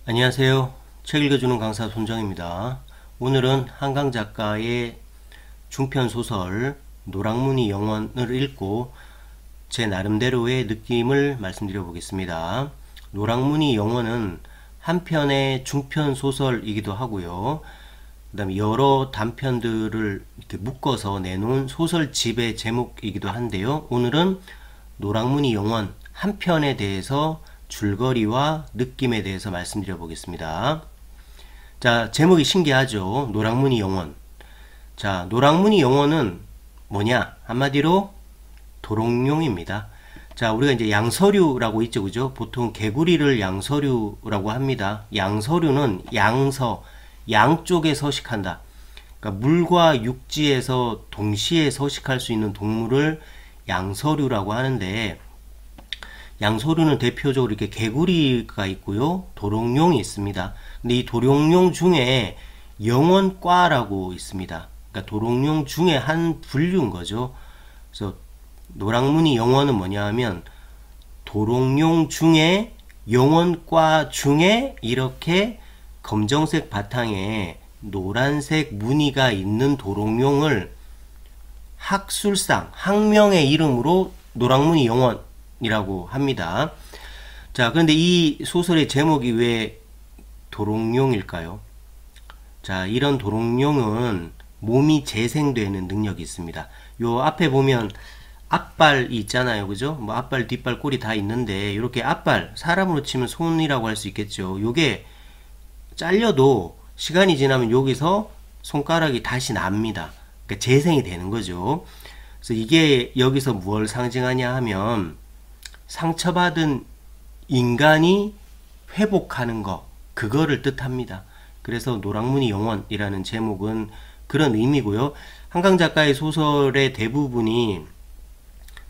안녕하세요. 책 읽어주는 강사 손정입니다. 오늘은 한강 작가의 중편 소설 노랑무늬 영원을 읽고 제 나름대로의 느낌을 말씀드려 보겠습니다. 노랑무늬 영원은 한 편의 중편 소설이기도 하고요. 그 다음에 여러 단편들을 이렇게 묶어서 내놓은 소설집의 제목이기도 한데요. 오늘은 노랑무늬 영원 한 편에 대해서 줄거리와 느낌에 대해서 말씀드려 보겠습니다. 자, 제목이 신기하죠? 노랑무늬 영원. 자, 노랑무늬 영원은 뭐냐? 한마디로 도롱뇽입니다. 자, 우리가 이제 양서류라고 있죠, 그죠? 보통 개구리를 양서류라고 합니다. 양서류는 양서, 양쪽에 서식한다. 그러니까 물과 육지에서 동시에 서식할 수 있는 동물을 양서류라고 하는데, 양서류는 대표적으로 이렇게 개구리가 있고요, 도롱뇽이 있습니다. 근데 이 도롱뇽 중에 영원과라고 있습니다. 그러니까 도롱뇽 중에 한 분류인 거죠. 그래서 노랑무늬 영원은 뭐냐 하면 도롱뇽 중에 영원과 중에 이렇게 검정색 바탕에 노란색 무늬가 있는 도롱뇽을 학술상 학명의 이름으로 노랑무늬 영원이라고 합니다. 자, 그런데 이 소설의 제목이 왜 도롱뇽일까요? 자, 이런 도롱뇽은 몸이 재생되는 능력이 있습니다. 요 앞에 보면 앞발이 있잖아요, 그죠? 뭐 앞발, 뒷발, 꼬리 다 있는데 이렇게 앞발, 사람으로 치면 손이라고 할 수 있겠죠. 요게 잘려도 시간이 지나면 여기서 손가락이 다시 납니다. 그러니까 재생이 되는 거죠. 그래서 이게 여기서 무엇을 상징하냐 하면 상처받은 인간이 회복하는 거, 그거를 뜻합니다. 그래서 노랑무늬 영원이라는 제목은 그런 의미고요. 한강 작가의 소설의 대부분이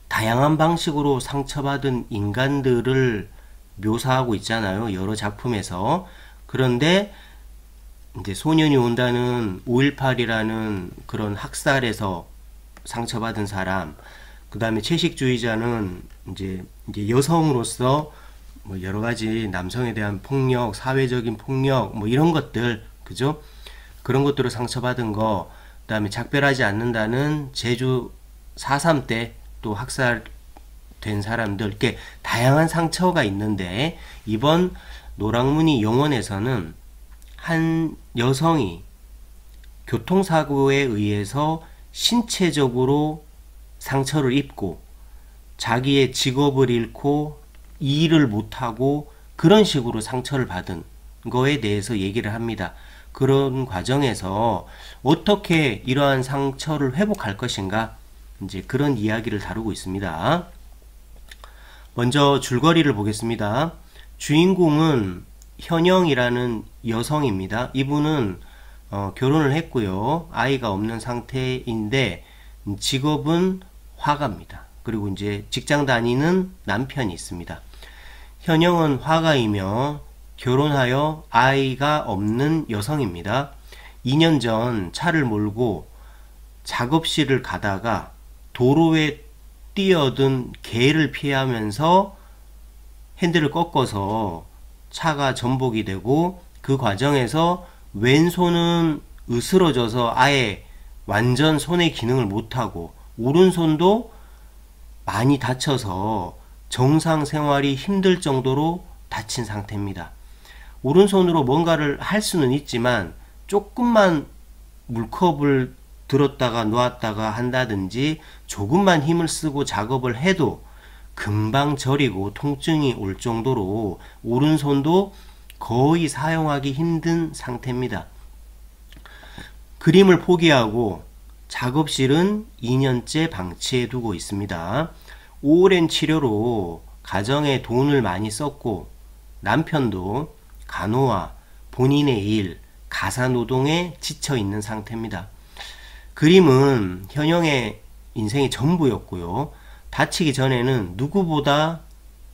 다양한 방식으로 상처받은 인간들을 묘사하고 있잖아요, 여러 작품에서. 그런데 이제 소년이 온다는 5.18이라는 그런 학살에서 상처받은 사람, 그 다음에 채식주의자는 이제 여성으로서 뭐 여러 가지 남성에 대한 폭력, 사회적인 폭력, 뭐 이런 것들, 그죠? 그런 것들로 상처받은 거, 그 다음에 작별하지 않는다는 제주 4.3 때 또 학살된 사람들, 이렇게 다양한 상처가 있는데, 이번 노랑무늬 영원에서는 한 여성이 교통사고에 의해서 신체적으로 상처를 입고 자기의 직업을 잃고 일을 못하고 그런 식으로 상처를 받은 거에 대해서 얘기를 합니다. 그런 과정에서 어떻게 이러한 상처를 회복할 것인가, 이제 그런 이야기를 다루고 있습니다. 먼저 줄거리를 보겠습니다. 주인공은 현영이라는 여성입니다. 이분은 결혼을 했고요, 아이가 없는 상태인데 직업은 화가입니다. 그리고 이제 직장 다니는 남편이 있습니다. 현영은 화가이며 결혼하여 아이가 없는 여성입니다. 2년 전 차를 몰고 작업실을 가다가 도로에 뛰어든 개를 피하면서 핸들을 꺾어서 차가 전복이 되고, 그 과정에서 왼손은 으스러져서 아예 완전 손의 기능을 못하고 오른손도 많이 다쳐서 정상 생활이 힘들 정도로 다친 상태입니다. 오른손으로 뭔가를 할 수는 있지만 조금만 물컵을 들었다가 놓았다가 한다든지 조금만 힘을 쓰고 작업을 해도 금방 저리고 통증이 올 정도로 오른손도 거의 사용하기 힘든 상태입니다. 그림을 포기하고 작업실은 2년째 방치해 두고 있습니다. 오랜 치료로 가정에 돈을 많이 썼고 남편도 간호와 본인의 일, 가사노동에 지쳐 있는 상태입니다. 그림은 현영의 인생의 전부였고요. 다치기 전에는 누구보다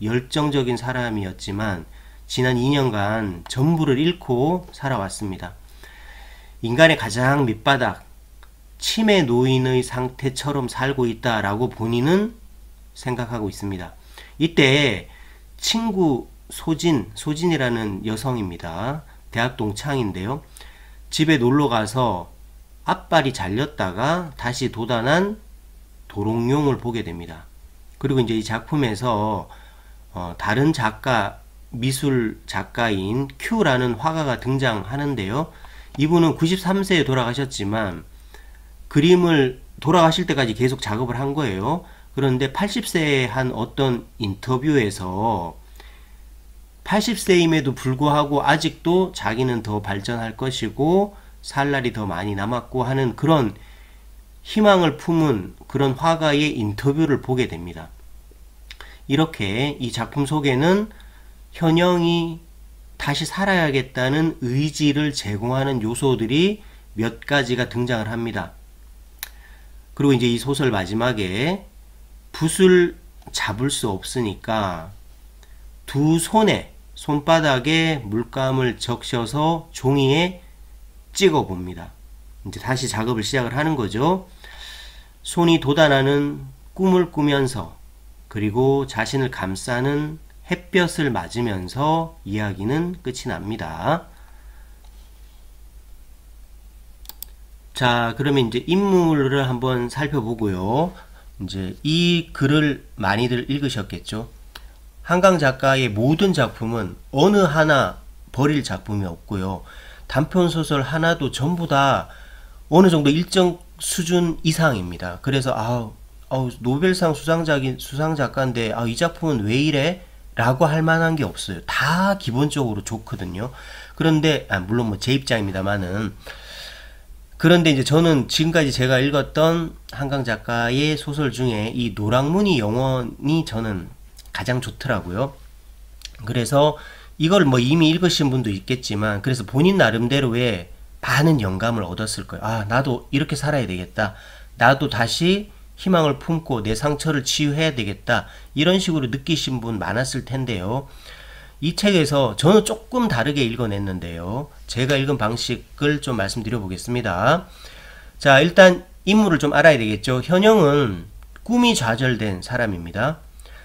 열정적인 사람이었지만 지난 2년간 전부를 잃고 살아왔습니다. 인간의 가장 밑바닥, 치매 노인의 상태처럼 살고 있다라고 본인은 생각하고 있습니다. 이때 친구 소진이라는 여성입니다. 대학 동창인데요. 집에 놀러 가서 앞발이 잘렸다가 다시 도단한 도롱뇽을 보게 됩니다. 그리고 이제 이 작품에서 다른 작가, 미술 작가인 큐라는 화가가 등장하는데요. 이분은 93세에 돌아가셨지만 그림을 돌아가실 때까지 계속 작업을 한 거예요. 그런데 80세에 한 어떤 인터뷰에서 80세임에도 불구하고 아직도 자기는 더 발전할 것이고 살 날이 더 많이 남았고 하는 그런 희망을 품은 그런 화가의 인터뷰를 보게 됩니다. 이렇게 이 작품 속에는 현영이 다시 살아야겠다는 의지를 제공하는 요소들이 몇 가지가 등장을 합니다. 그리고 이제 이 소설 마지막에 붓을 잡을 수 없으니까 두 손바닥에 물감을 적셔서 종이에 찍어 봅니다. 이제 다시 작업을 시작을 하는 거죠. 손이 돋아나는 꿈을 꾸면서 그리고 자신을 감싸는 햇볕을 맞으면서 이야기는 끝이 납니다. 자, 그러면 이제 인물을 한번 살펴보고요. 이제 이 글을 많이들 읽으셨겠죠. 한강 작가의 모든 작품은 어느 하나 버릴 작품이 없고요. 단편소설 하나도 전부 다 어느 정도 일정 수준 이상입니다. 그래서 노벨상 수상작가인데 이 작품은 왜 이래? 라고 할 만한 게 없어요. 다 기본적으로 좋거든요. 그런데 물론 뭐 제 입장입니다만은, 그런데 이제 저는 지금까지 제가 읽었던 한강 작가의 소설 중에 이 노랑무늬 영원이 저는 가장 좋더라고요. 그래서 이걸 뭐 이미 읽으신 분도 있겠지만, 그래서 본인 나름대로의 많은 영감을 얻었을 거예요. 나도 이렇게 살아야 되겠다. 나도 다시 희망을 품고 내 상처를 치유해야 되겠다. 이런 식으로 느끼신 분 많았을 텐데요. 이 책에서 저는 조금 다르게 읽어냈는데요. 제가 읽은 방식을 좀 말씀드려 보겠습니다. 자, 일단 인물을 좀 알아야 되겠죠. 현영은 꿈이 좌절된 사람입니다.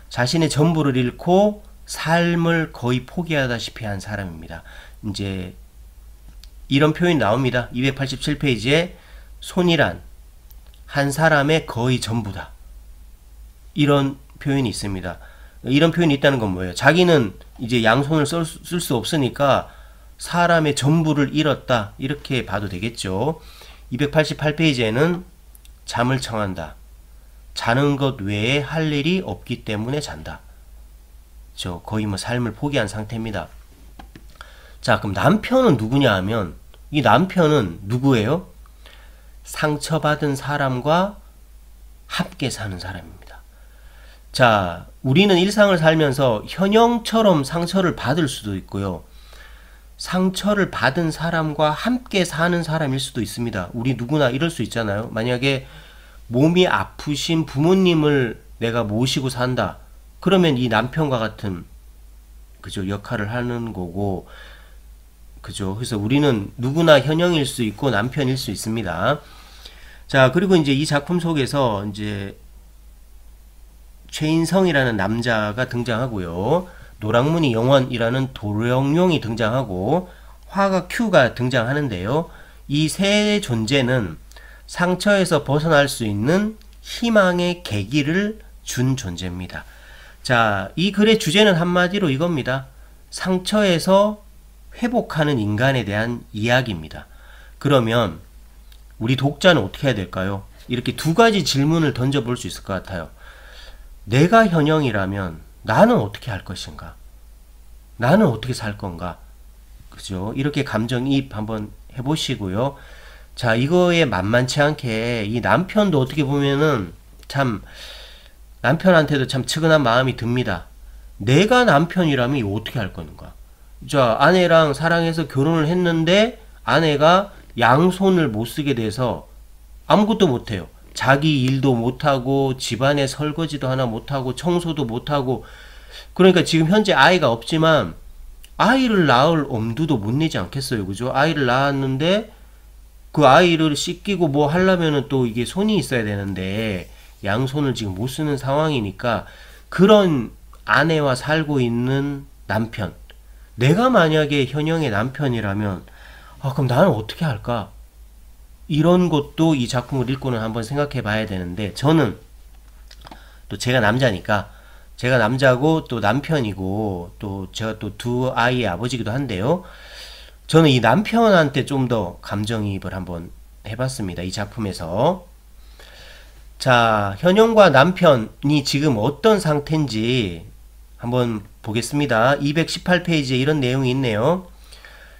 자신의 전부를 잃고 삶을 거의 포기하다시피 한 사람입니다. 이제 이런 표현이 나옵니다. 287페이지에 손이란 한 사람의 거의 전부다. 이런 표현이 있습니다. 이런 표현이 있다는 건 뭐예요? 자기는 이제 양손을 쓸 수 없으니까 사람의 전부를 잃었다. 이렇게 봐도 되겠죠. 288페이지에는 잠을 청한다. 자는 것 외에 할 일이 없기 때문에 잔다. 거의 뭐 삶을 포기한 상태입니다. 자, 그럼 남편은 누구냐 하면, 이 남편은 누구예요? 상처받은 사람과 함께 사는 사람입니다. 자, 우리는 일상을 살면서 현영처럼 상처를 받을 수도 있고요. 상처를 받은 사람과 함께 사는 사람일 수도 있습니다. 우리 누구나 이럴 수 있잖아요. 만약에 몸이 아프신 부모님을 내가 모시고 산다. 그러면 이 남편과 같은 역할을 하는 거고, 그래서 우리는 누구나 현영일 수 있고 남편일 수 있습니다. 자, 그리고 이제 이 작품 속에서 이제 최인성이라는 남자가 등장하고요. 노랑무늬 영원이라는 도령용이 등장하고 화가 큐가 등장하는데요. 이 세 존재는 상처에서 벗어날 수 있는 희망의 계기를 준 존재입니다. 자, 이 글의 주제는 한마디로 이겁니다. 상처에서 회복하는 인간에 대한 이야기입니다. 그러면 우리 독자는 어떻게 해야 될까요? 이렇게 두 가지 질문을 던져볼 수 있을 것 같아요. 내가 현영이라면 나는 어떻게 할 것인가? 나는 어떻게 살 건가? 그죠? 이렇게 감정이입 한번 해보시고요. 자, 이거에 만만치 않게 이 남편도 어떻게 보면은 참, 남편한테도 참 측은한 마음이 듭니다. 내가 남편이라면 이거 어떻게 할 건가? 자, 아내랑 사랑해서 결혼을 했는데 아내가 양손을 못 쓰게 돼서 아무것도 못해요. 자기 일도 못하고 집안의 설거지도 하나 못하고 청소도 못하고, 그러니까 지금 현재 아이가 없지만 아이를 낳을 엄두도 못 내지 않겠어요. 그죠? 아이를 낳았는데 그 아이를 씻기고 뭐 하려면은 또 이게 손이 있어야 되는데 양손을 지금 못 쓰는 상황이니까, 그런 아내와 살고 있는 남편. 내가 만약에 현영의 남편이라면 그럼 나는 어떻게 할까? 이런 것도 이 작품을 읽고는 한번 생각해 봐야 되는데, 저는 또 제가 남자니까, 제가 남자고 또 남편이고 또 제가 또 두 아이의 아버지기도 한데요. 저는 이 남편한테 좀 더 감정이입을 한번 해봤습니다. 이 작품에서. 자, 현영과 남편이 지금 어떤 상태인지 한번 보겠습니다. 218페이지에 이런 내용이 있네요.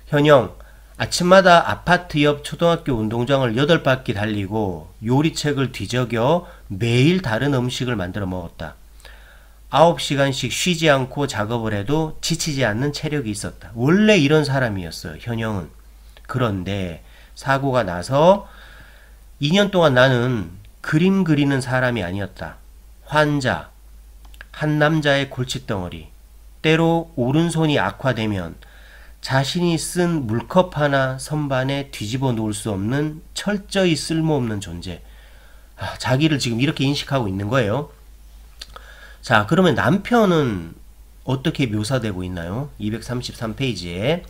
현영, 아침마다 아파트 옆 초등학교 운동장을 8바퀴 달리고 요리책을 뒤적여 매일 다른 음식을 만들어 먹었다. 9시간씩 쉬지 않고 작업을 해도 지치지 않는 체력이 있었다. 원래 이런 사람이었어요, 현영은. 그런데 사고가 나서 2년 동안 나는 그림 그리는 사람이 아니었다. 환자, 한 남자의 골칫덩어리, 때로 오른손이 악화되면 자신이 쓴 물컵 하나 선반에 뒤집어 놓을 수 없는 철저히 쓸모없는 존재. 자기를 지금 이렇게 인식하고 있는 거예요. 자, 그러면 남편은 어떻게 묘사되고 있나요? 233페이지에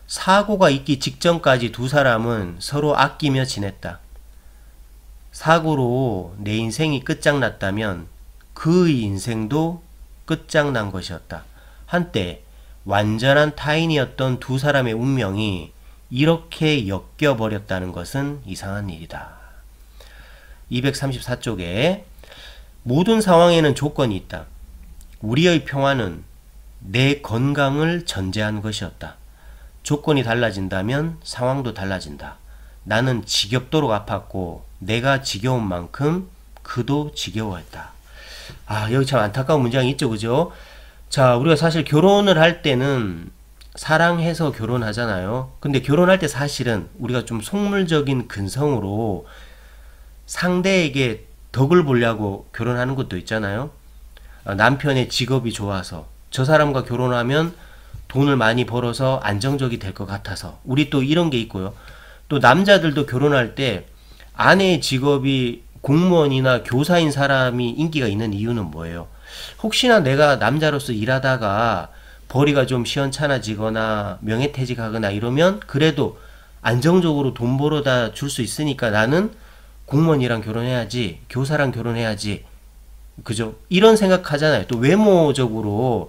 사고가 있기 직전까지 두 사람은 서로 아끼며 지냈다. 사고로 내 인생이 끝장났다면 그의 인생도 끝장난 것이었다. 한때 완전한 타인이었던 두 사람의 운명이 이렇게 엮여버렸다는 것은 이상한 일이다. 234쪽에 모든 상황에는 조건이 있다. 우리의 평화는 내 건강을 전제한 것이었다. 조건이 달라진다면 상황도 달라진다. 나는 지겹도록 아팠고 내가 지겨운 만큼 그도 지겨워했다. 여기 참 안타까운 문장이 있죠, 그죠? 자, 우리가 사실 결혼을 할 때는 사랑해서 결혼하잖아요. 근데 결혼할 때 사실은 우리가 좀 속물적인 근성으로 상대에게 덕을 보려고 결혼하는 것도 있잖아요. 남편의 직업이 좋아서, 저 사람과 결혼하면 돈을 많이 벌어서 안정적이 될 것 같아서, 우리 또 이런 게 있고요. 또 남자들도 결혼할 때 아내의 직업이 공무원이나 교사인 사람이 인기가 있는 이유는 뭐예요? 혹시나 내가 남자로서 일하다가 벌이가 좀 시원찮아지거나 명예퇴직하거나 이러면 그래도 안정적으로 돈 벌어다 줄 수 있으니까 나는 공무원이랑 결혼해야지, 교사랑 결혼해야지, 그죠? 이런 생각하잖아요. 또 외모적으로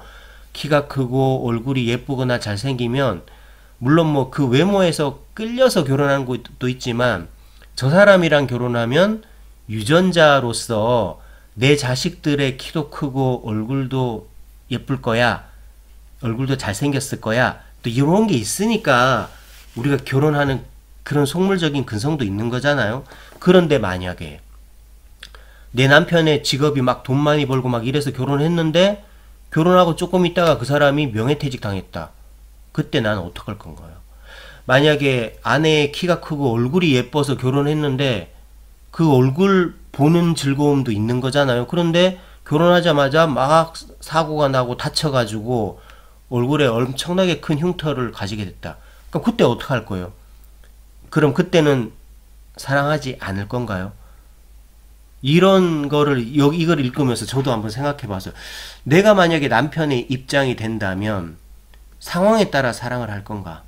키가 크고 얼굴이 예쁘거나 잘생기면 물론 뭐 그 외모에서 끌려서 결혼하는 것도 있지만, 저 사람이랑 결혼하면 유전자로서 내 자식들의 키도 크고 얼굴도 예쁠 거야, 얼굴도 잘생겼을 거야, 또 이런 게 있으니까 우리가 결혼하는 그런 속물적인 근성도 있는 거잖아요. 그런데 만약에 내 남편의 직업이 막 돈 많이 벌고 막 이래서 결혼했는데 결혼하고 조금 있다가 그 사람이 명예퇴직 당했다. 그때 나는 어떡할 건가요? 만약에 아내의 키가 크고 얼굴이 예뻐서 결혼했는데 그 얼굴 보는 즐거움도 있는 거잖아요. 그런데 결혼하자마자 막 사고가 나고 다쳐가지고 얼굴에 엄청나게 큰 흉터를 가지게 됐다. 그럼 그때 어떡할 거예요? 그럼 그때는 사랑하지 않을 건가요? 이런 거를 이걸 읽으면서 저도 한번 생각해 봤어요. 내가 만약에 남편의 입장이 된다면 상황에 따라 사랑을 할 건가?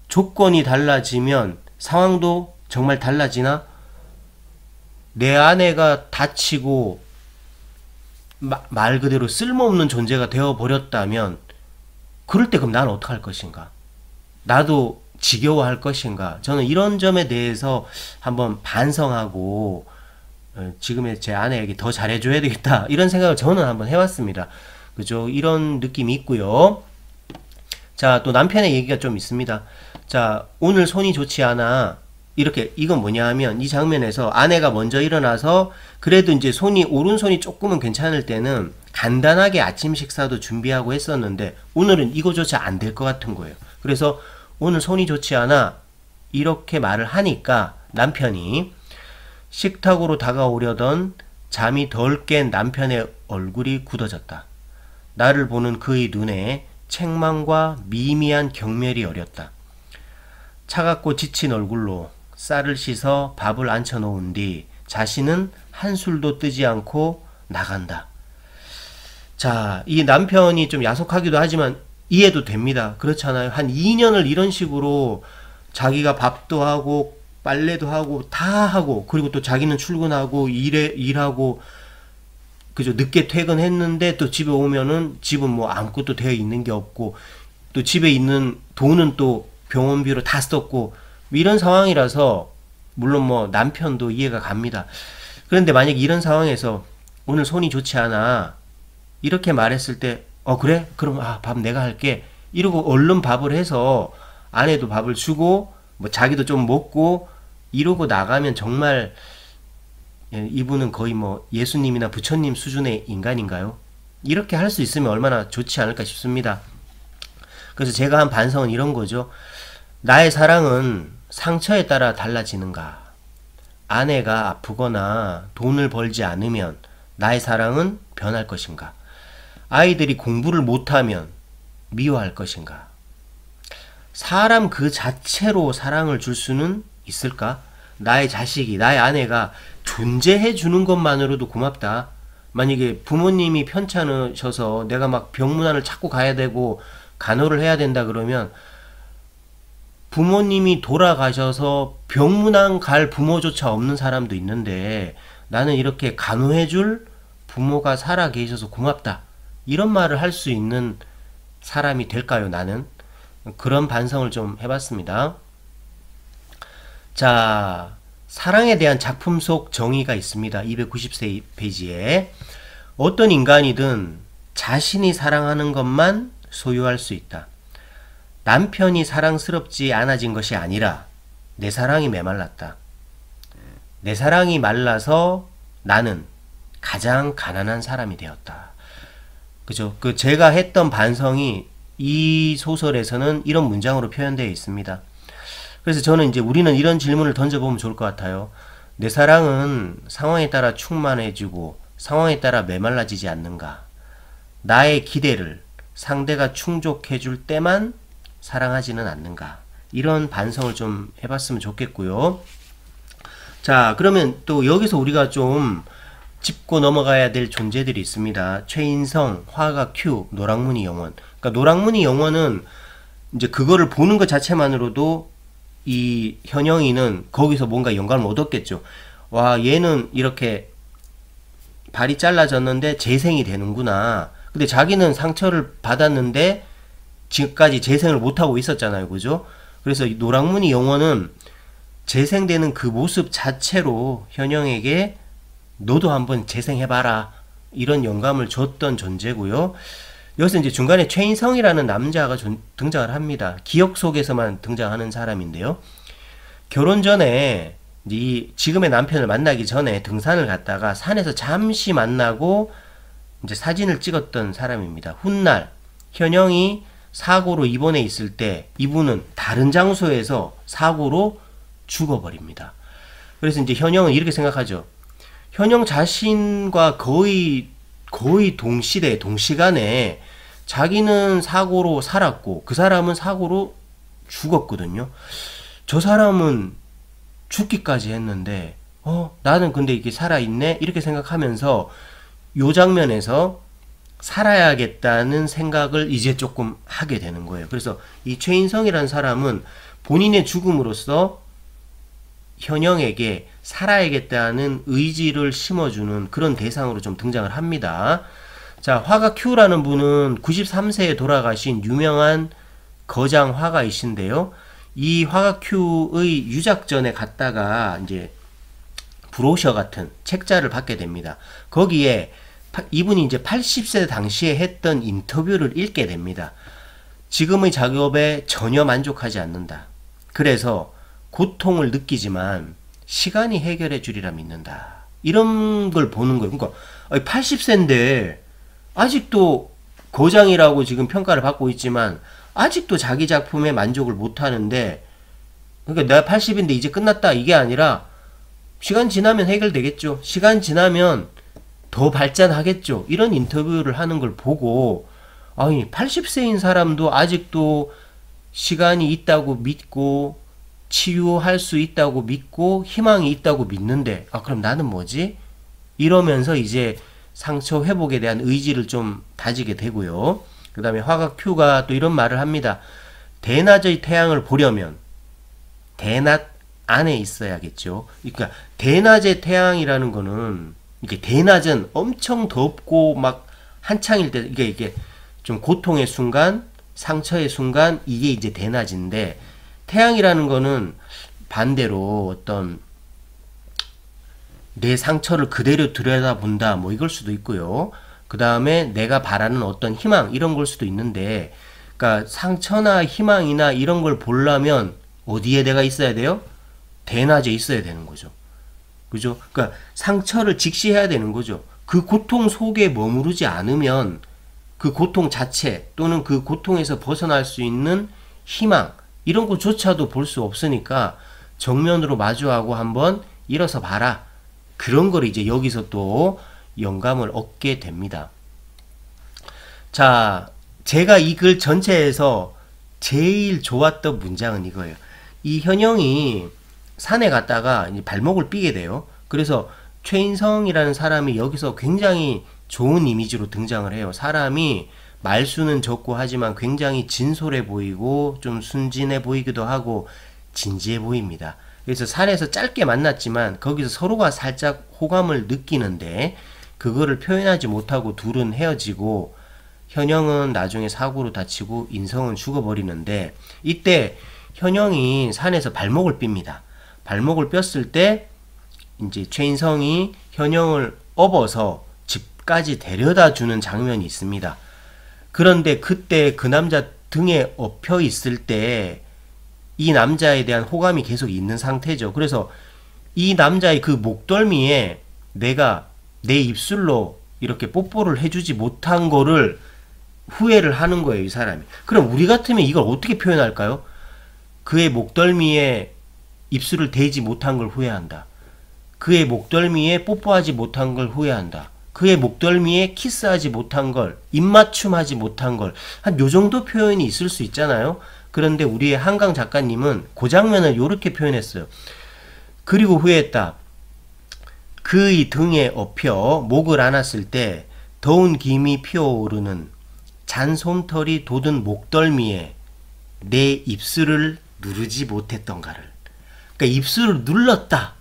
조건이 달라지면 상황도 정말 달라지나? 내 아내가 다치고 말 그대로 쓸모없는 존재가 되어버렸다면 그럴 때 그럼 나는 어떡할 것인가? 나도 지겨워할 것인가? 저는 이런 점에 대해서 한번 반성하고 지금의 제 아내에게 더 잘해줘야 되겠다, 이런 생각을 저는 한번 해왔습니다. 그죠? 이런 느낌이 있고요. 자, 또 남편의 얘기가 좀 있습니다. 자, 오늘 손이 좋지 않아. 이렇게, 이건 뭐냐 하면 이 장면에서 아내가 먼저 일어나서 그래도 이제 오른손이 조금은 괜찮을 때는 간단하게 아침 식사도 준비하고 했었는데 오늘은 이거조차 안 될 것 같은 거예요. 그래서 오늘 손이 좋지 않아, 이렇게 말을 하니까 남편이 식탁으로 다가오려던 잠이 덜 깬 남편의 얼굴이 굳어졌다. 나를 보는 그의 눈에 책망과 미미한 경멸이 어렸다. 차갑고 지친 얼굴로 쌀을 씻어 밥을 앉혀 놓은 뒤 자신은 한술도 뜨지 않고 나간다. 자, 이 남편이 좀 야속하기도 하지만 이해도 됩니다. 그렇잖아요. 한 2년을 이런 식으로 자기가 밥도 하고 빨래도 하고 다 하고 그리고 또 자기는 출근하고 일하고 그죠. 늦게 퇴근했는데 또 집에 오면은 집은 뭐 아무것도 되어 있는 게 없고 또 집에 있는 돈은 또 병원비로 다 썼고 이런 상황이라서 물론 뭐 남편도 이해가 갑니다. 그런데 만약 이런 상황에서 오늘 손이 좋지 않아 이렇게 말했을 때 그래? 그럼 밥 내가 할게 이러고 얼른 밥을 해서 아내도 밥을 주고 뭐 자기도 좀 먹고 이러고 나가면 정말 이분은 거의 뭐 예수님이나 부처님 수준의 인간인가요? 이렇게 할 수 있으면 얼마나 좋지 않을까 싶습니다. 그래서 제가 한 반성은 이런 거죠. 나의 사랑은 상처에 따라 달라지는가? 아내가 아프거나 돈을 벌지 않으면 나의 사랑은 변할 것인가? 아이들이 공부를 못하면 미워할 것인가? 사람 그 자체로 사랑을 줄 수는 있을까? 나의 자식이, 나의 아내가 존재해 주는 것만으로도 고맙다. 만약에 부모님이 편찮으셔서 내가 막 병문안을 찾고 가야 되고 간호를 해야 된다 그러면 부모님이 돌아가셔서 병문안 갈 부모조차 없는 사람도 있는데 나는 이렇게 간호해줄 부모가 살아 계셔서 고맙다. 이런 말을 할 수 있는 사람이 될까요, 나는? 그런 반성을 좀 해봤습니다. 자, 사랑에 대한 작품 속 정의가 있습니다. 290페이지에. 어떤 인간이든 자신이 사랑하는 것만 소유할 수 있다. 남편이 사랑스럽지 않아진 것이 아니라 내 사랑이 메말랐다. 내 사랑이 말라서 나는 가장 가난한 사람이 되었다. 그죠? 제가 했던 반성이 이 소설에서는 이런 문장으로 표현되어 있습니다. 그래서 저는 이제 우리는 이런 질문을 던져보면 좋을 것 같아요. 내 사랑은 상황에 따라 충만해지고 상황에 따라 메말라지지 않는가? 나의 기대를 상대가 충족해줄 때만 사랑하지는 않는가? 이런 반성을 좀 해봤으면 좋겠고요. 자, 그러면 또 여기서 우리가 좀 짚고 넘어가야 될 존재들이 있습니다. 최인성, 화가 큐, 노랑무늬 영원. 그러니까 노랑무늬 영원은 이제 그거를 보는 것 자체만으로도 이 현영이는 거기서 뭔가 영감을 얻었겠죠. 와, 얘는 이렇게 발이 잘라졌는데 재생이 되는구나. 근데 자기는 상처를 받았는데 지금까지 재생을 못하고 있었잖아요. 그죠? 그래서 이 노랑무늬 영원은 재생되는 그 모습 자체로 현영에게 너도 한번 재생해봐라. 이런 영감을 줬던 존재고요. 여기서 이제 중간에 최인성이라는 남자가 등장을 합니다. 기억 속에서만 등장하는 사람인데요. 결혼 전에 이 지금의 남편을 만나기 전에 등산을 갔다가 산에서 잠시 만나고 이제 사진을 찍었던 사람입니다. 훗날 현영이 사고로 입원해 있을 때 이분은 다른 장소에서 사고로 죽어버립니다. 그래서 이제 현영은 이렇게 생각하죠. 현영 자신과 거의 동시대, 동시간에 자기는 사고로 살았고 그 사람은 사고로 죽었거든요. 저 사람은 죽기까지 했는데 나는 근데 이게 살아있네? 이렇게 생각하면서 요 장면에서 살아야겠다는 생각을 이제 조금 하게 되는 거예요. 그래서 이 최인성이라는 사람은 본인의 죽음으로써 현영에게 살아야겠다는 의지를 심어주는 그런 대상으로 좀 등장을 합니다. 자, 화가 큐라는 분은 93세에 돌아가신 유명한 거장 화가이신데요. 이 화가 큐의 유작전에 갔다가 이제 브로셔 같은 책자를 받게 됩니다. 거기에 이분이 이제 80세 당시에 했던 인터뷰를 읽게 됩니다. 지금의 작업에 전혀 만족하지 않는다. 그래서 고통을 느끼지만 시간이 해결해 주리라 믿는다. 이런 걸 보는 거예요. 그러니까 80세인데 아직도 거장이라고 지금 평가를 받고 있지만 아직도 자기 작품에 만족을 못 하는데, 그러니까 내가 80인데 이제 끝났다 이게 아니라 시간 지나면 해결되겠죠. 시간 지나면 더 발전하겠죠. 이런 인터뷰를 하는 걸 보고 아니 80세인 사람도 아직도 시간이 있다고 믿고 치유할 수 있다고 믿고 희망이 있다고 믿는데 그럼 나는 뭐지? 이러면서 이제 상처 회복에 대한 의지를 좀 다지게 되고요. 그 다음에 화각 Q가 또 이런 말을 합니다. 대낮의 태양을 보려면 대낮 안에 있어야겠죠. 그러니까 대낮의 태양이라는 거는 이게 대낮은 엄청 덥고 막 한창일 때 이게 좀 고통의 순간, 상처의 순간 이게 이제 대낮인데 태양이라는 거는 반대로 어떤 내 상처를 그대로 들여다본다 뭐 이걸 수도 있고요. 그 다음에 내가 바라는 어떤 희망 이런 걸 수도 있는데 그러니까 상처나 희망이나 이런 걸 보려면 어디에 내가 있어야 돼요? 대낮에 있어야 되는 거죠. 그죠? 그러니까 상처를 직시해야 되는 거죠. 그 고통 속에 머무르지 않으면 그 고통 자체 또는 그 고통에서 벗어날 수 있는 희망 이런 것조차도 볼 수 없으니까 정면으로 마주하고 한번 일어서 봐라. 그런 걸 이제 여기서 또 영감을 얻게 됩니다. 자, 제가 이 글 전체에서 제일 좋았던 문장은 이거예요. 이 현영이 산에 갔다가 이제 발목을 삐게 돼요. 그래서 최인성이라는 사람이 여기서 굉장히 좋은 이미지로 등장을 해요. 사람이 말수는 적고 하지만 굉장히 진솔해 보이고 좀 순진해 보이기도 하고 진지해 보입니다. 그래서 산에서 짧게 만났지만 거기서 서로가 살짝 호감을 느끼는데 그거를 표현하지 못하고 둘은 헤어지고 현영은 나중에 사고로 다치고 인성은 죽어버리는데 이때 현영이 산에서 발목을 삔니다. 발목을 뼈을 때 이제 최인성이 현영을 업어서 집까지 데려다 주는 장면이 있습니다. 그런데 그때 그 남자 등에 엎여 있을 때 이 남자에 대한 호감이 계속 있는 상태죠. 그래서 이 남자의 그 목덜미에 내가 내 입술로 이렇게 뽀뽀를 해주지 못한 거를 후회를 하는 거예요, 이 사람이. 그럼 우리 같으면 이걸 어떻게 표현할까요? 그의 목덜미에 입술을 대지 못한 걸 후회한다. 그의 목덜미에 뽀뽀하지 못한 걸 후회한다. 그의 목덜미에 키스하지 못한 걸, 입맞춤하지 못한 걸, 한 요 정도 표현이 있을 수 있잖아요. 그런데 우리의 한강 작가님은 그 장면을 이렇게 표현했어요. 그리고 후회했다. 그의 등에 엎여 목을 안았을 때 더운 김이 피어오르는 잔솜털이 돋은 목덜미에 내 입술을 누르지 못했던가를. 그러니까 입술을 눌렀다.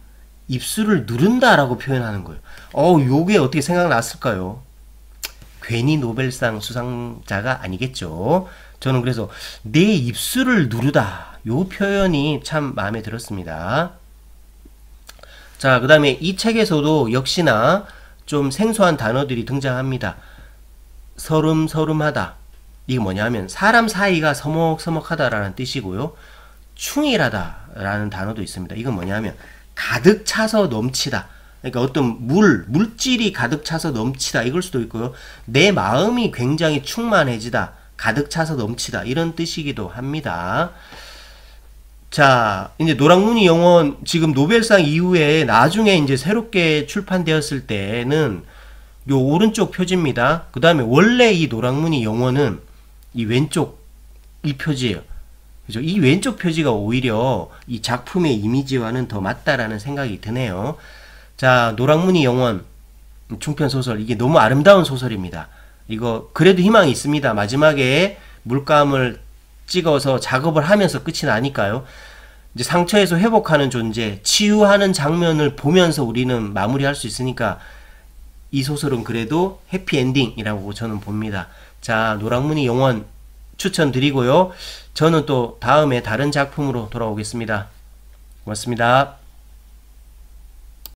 입술을 누른다라고 표현하는 거예요. 요게 어떻게 생각났을까요? 괜히 노벨상 수상자가 아니겠죠. 저는 그래서 내 입술을 누르다. 요 표현이 참 마음에 들었습니다. 자, 그 다음에 이 책에서도 역시나 좀 생소한 단어들이 등장합니다. 서름서름하다. 이게 뭐냐면 사람 사이가 서먹서먹하다라는 뜻이고요. 충일하다라는 단어도 있습니다. 이건 뭐냐면 가득 차서 넘치다. 그러니까 어떤 물질이 가득 차서 넘치다 이걸 수도 있고요. 내 마음이 굉장히 충만해지다. 가득 차서 넘치다. 이런 뜻이기도 합니다. 자, 이제 노랑무늬 영원 지금 노벨상 이후에 나중에 이제 새롭게 출판되었을 때는 요 오른쪽 표지입니다. 그 다음에 원래 이 노랑무늬 영원은 이 왼쪽 이 표지예요. 그죠? 이 왼쪽 표지가 오히려 이 작품의 이미지와는 더 맞다라는 생각이 드네요. 자, 노랑무늬 영원 중편소설 이게 너무 아름다운 소설입니다. 이거 그래도 희망이 있습니다. 마지막에 물감을 찍어서 작업을 하면서 끝이 나니까요. 이제 상처에서 회복하는 존재, 치유하는 장면을 보면서 우리는 마무리할 수 있으니까 이 소설은 그래도 해피엔딩이라고 저는 봅니다. 자, 노랑무늬 영원 추천드리고요. 저는 또 다음에 다른 작품으로 돌아오겠습니다. 고맙습니다.